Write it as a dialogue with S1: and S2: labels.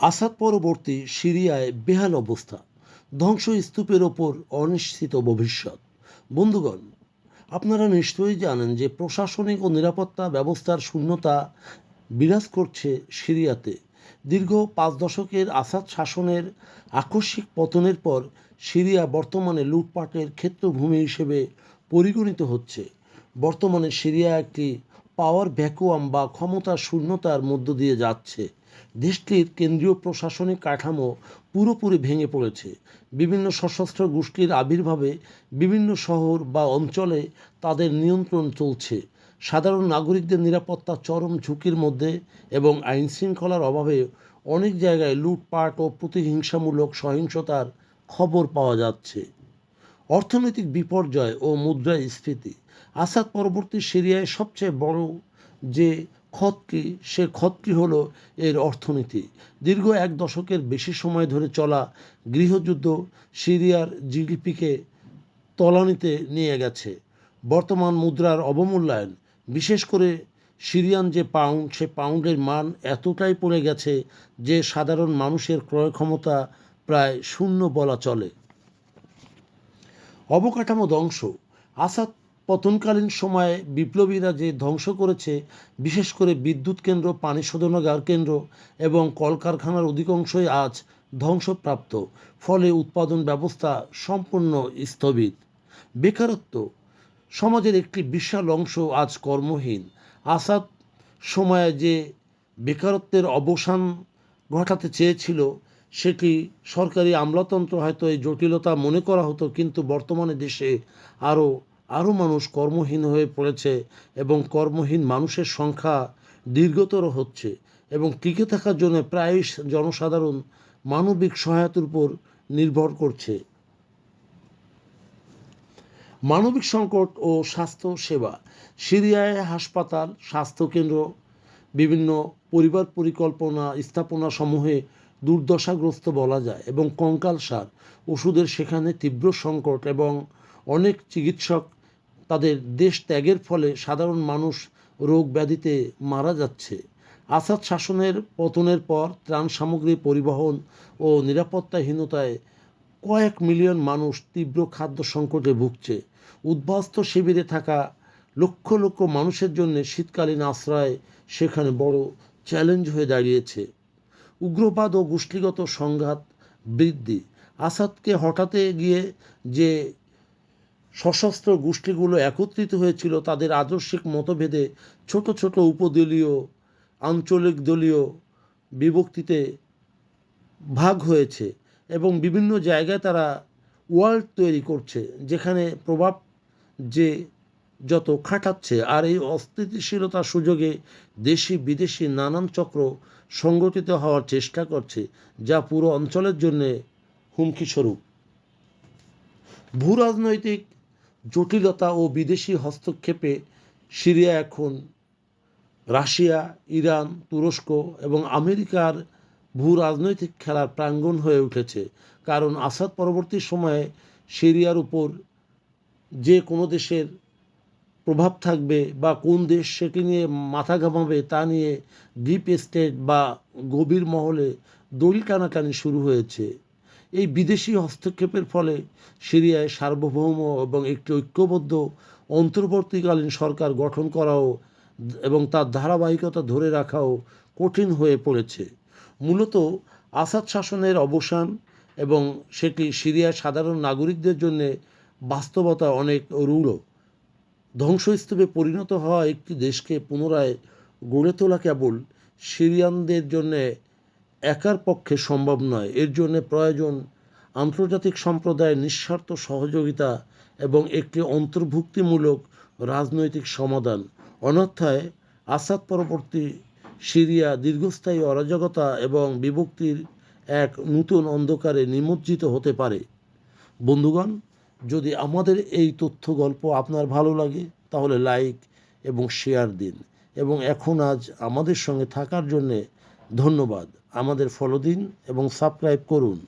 S1: আসাদ পরবর্তী সিরিয়ায় বেহাল অবস্থা, ধ্বংসস্তূপের ওপর অনিশ্চিত ভবিষ্যৎ। বন্ধুগণ, আপনারা নিশ্চয়ই জানেন যে প্রশাসনিক ও নিরাপত্তা ব্যবস্থার শূন্যতা বিরাজ করছে সিরিয়াতে। দীর্ঘ ৫ দশকের আসাদ শাসনের আকস্মিক পতনের পর সিরিয়া বর্তমানে লুটপাটের ক্ষেত্রভূমি হিসেবে পরিগণিত হচ্ছে। বর্তমানে সিরিয়া একটি পাওয়ার ভ্যাকুয়াম বা ক্ষমতার শূন্যতার মধ্য দিয়ে যাচ্ছে। দেশটির কেন্দ্রীয় প্রশাসনিক কাঠামো পুরোপুরি ভেঙে পড়েছে। বিভিন্ন সশস্ত্র গোষ্ঠীর আবির্ভাবে বিভিন্ন শহর বা অঞ্চলে তাদের নিয়ন্ত্রণ চলছে। সাধারণ নাগরিকদের নিরাপত্তা চরম ঝুঁকির মধ্যে এবং আইন শৃঙ্খলার অভাবে অনেক জায়গায় লুটপাট ও প্রতিহিংসামূলক সহিংসতার খবর পাওয়া যাচ্ছে। অর্থনৈতিক বিপর্যয় ও মুদ্রাস্ফীতি। আসাদ পরবর্তী সিরিয়ায় সবচেয়ে বড় যে সে ক্ষতটি হলো এর অর্থনীতি। দীর্ঘ ১ দশকের বেশি সময় ধরে চলা গৃহযুদ্ধ সিরিয়ার জিডিপিকে তলানিতে নিয়ে গেছে। বর্তমান মুদ্রার অবমূল্যায়ন, বিশেষ করে সিরিয়ান যে পাউন্ড, সে পাউন্ডের মান এতটাই পড়ে গেছে যে সাধারণ মানুষের ক্রয় ক্ষমতা প্রায় শূন্য বলা চলে। অবকাঠামো ধ্বংস। আসাদ পতনকালীন সময়ে বিপ্লবীরা যে ধ্বংস করেছে, বিশেষ করে বিদ্যুৎ কেন্দ্র, পানি শোধনাগার কেন্দ্র এবং কলকারখানার অধিকাংশই আজ ধ্বংসপ্রাপ্ত। ফলে উৎপাদন ব্যবস্থা সম্পূর্ণ স্থবির। বেকারত্ব। সমাজের একটি বিশাল অংশ আজ কর্মহীন। আসাদ সময়ে যে বেকারত্বের অবসান ঘটাতে চেয়েছিল, সেটি সরকারি আমলাতন্ত্র হয়তো এই জটিলতা মনে করা হতো, কিন্তু বর্তমানে দেশে আরও মানুষ কর্মহীন হয়ে পড়েছে এবং কর্মহীন মানুষের সংখ্যা দীর্ঘতর হচ্ছে এবং টিকে থাকার জন্য প্রায়ই জনসাধারণ মানবিক সহায়তার উপর নির্ভর করছে। মানবিক সংকট ও স্বাস্থ্য সেবা। সিরিয়ায় হাসপাতাল, স্বাস্থ্যকেন্দ্র, বিভিন্ন পরিবার পরিকল্পনা স্থাপনা সমূহে দুর্দশাগ্রস্ত বলা যায় এবং কঙ্কালসার ওষুধের সেখানে তীব্র সংকট এবং অনেক চিকিৎসক তাদের দেশ ত্যাগের ফলে সাধারণ মানুষ রোগ ব্যাধিতে মারা যাচ্ছে। আসাদ শাসনের পতনের পর ত্রাণ সামগ্রী পরিবহন ও নিরাপত্তাহীনতায় কয়েক মিলিয়ন মানুষ তীব্র খাদ্য সংকটে ভুগছে। উদ্বাস্তু শিবিরে থাকা লক্ষ লক্ষ মানুষের জন্য শীতকালীন আশ্রয় সেখানে বড় চ্যালেঞ্জ হয়ে দাঁড়িয়েছে। উগ্রবাদ ও গোষ্ঠীগত সংঘাত বৃদ্ধি। আসাদকে হটাতে গিয়ে যে সশস্ত্র গোষ্ঠীগুলো একত্রিত হয়েছিল, তাদের আদর্শিক মতভেদে ছোট ছোট উপদলীয়, আঞ্চলিক দলীয় বিভক্তিতে ভাগ হয়েছে এবং বিভিন্ন জায়গায় তারা ওয়ার্ল্ড তৈরি করছে, যেখানে প্রভাব যে যত খাটাচ্ছে। আর এই অস্থিতিশীলতার সুযোগে দেশি বিদেশি নানান চক্র সংগঠিত হওয়ার চেষ্টা করছে, যা পুরো অঞ্চলের জন্যে হুমকিস্বরূপ। ভূরাজনৈতিক জটিলতা ও বিদেশি হস্তক্ষেপে সিরিয়া এখন রাশিয়া, ইরান, তুরস্ক এবং আমেরিকার ভূ রাজনৈতিক খেলার প্রাঙ্গণ হয়ে উঠেছে। কারণ আসাদ পরবর্তী সময়ে সিরিয়ার উপর যে কোনো দেশের প্রভাব থাকবে বা কোন দেশ সেটি নিয়ে মাথা ঘামাবে, তা নিয়ে ডিপ স্টেট বা গভীর মহলে দড়ি টানাটানি শুরু হয়েছে। এই বিদেশি হস্তক্ষেপের ফলে সিরিয়ায় সার্বভৌম এবং একটি ঐক্যবদ্ধ অন্তর্বর্তীকালীন সরকার গঠন করাও এবং তার ধারাবাহিকতা ধরে রাখাও কঠিন হয়ে পড়েছে। মূলত আসাদ শাসনের অবসান এবং সেটি সিরিয়ার সাধারণ নাগরিকদের জন্য বাস্তবতা অনেক রূঢ়। ধ্বংসস্তূপে পরিণত হওয়া একটি দেশকে পুনরায় গড়ে তোলা কেবল সিরিয়ানদের জন্য একার পক্ষে সম্ভব নয়। এর জন্য প্রয়োজন আন্তর্জাতিক সম্প্রদায়ের নিঃস্বার্থ সহযোগিতা এবং একটি অন্তর্ভুক্তিমূলক রাজনৈতিক সমাধান। অন্যথায় আসাদ পরবর্তী সিরিয়া দীর্ঘস্থায়ী অরাজকতা এবং বিভক্তির এক নতুন অন্ধকারে নিমজ্জিত হতে পারে। বন্ধুগণ, যদি আমাদের এই তথ্য গল্প আপনার ভালো লাগে, তাহলে লাইক এবং শেয়ার দিন এবং আজ আমাদের সঙ্গে থাকার জন্যে ধন্যবাদ। আমাদের ফলো দিন এবং সাবস্ক্রাইব করুন।